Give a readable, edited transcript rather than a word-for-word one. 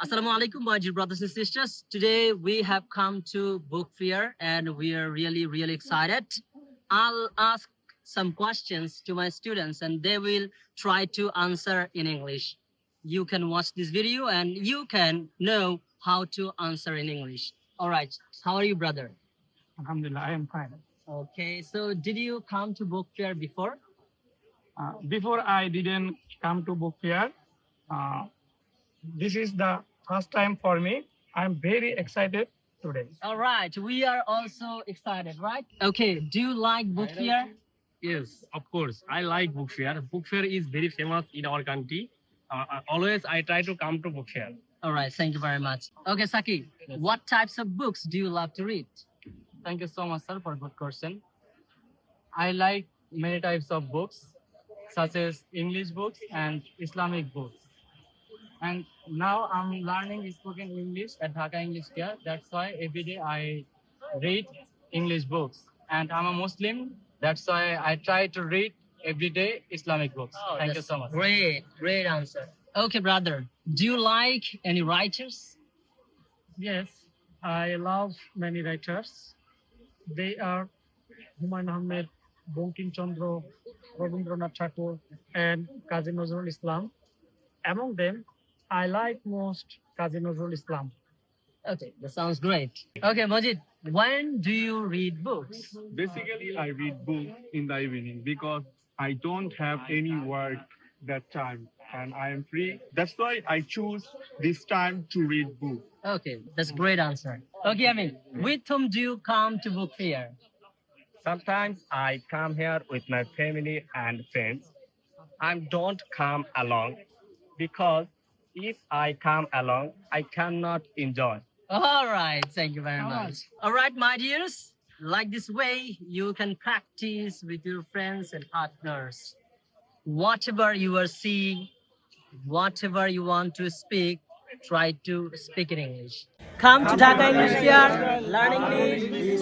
Assalamu alaikum, my dear brothers and sisters. Today we have come to book fair and we are really excited. I'll ask some questions to my students and they will try to answer in English. You can watch this video and you can know how to answer in English. All right. How are you, brother? Alhamdulillah, I am fine. Okay. So did you come to book fair before? Before I didn't come to book fair. Uh, this is the first time for me. I'm very excited today. All right. We are also excited, right? Okay. Do you like book fair? Yes, of course. I like book fair. Book fair is very famous in our country. Always I try to come to book fair. All right, thank you very much. Okay, Saki, what types of books do you love to read? Thank you so much, sir, for good question. I like many types of books, such as English books and Islamic books. And now I'm learning spoken English at Dhaka English Care. That's why every day I read English books. And I'm a Muslim. That's why I try to read every day Islamic books. Thank you That's so much. Great answer. Okay, brother, do you like any writers? Yes, I love many writers. They are Humayun Ahmed, Bankim Chandra, Rabindranath Tagore, and Kazi Nazrul Islam. Among them, I like most Kazi Nazrul Islam. Okay, that sounds great. Okay, Majid, when do you read books? Basically, I read books in the evening because I don't have any work that time and I am free. That's why I choose this time to read books. Okay, that's great answer. Okay, I mean, with whom do you come to book fair? Sometimes I come here with my family and friends. I don't come alone because if I come alone, I cannot enjoy. All right, thank you very much. All right, my dears, like this way, you can practice with your friends and partners. Whatever you are seeing, whatever you want to speak, try to speak in English. Come to Dhaka English Care, learn English.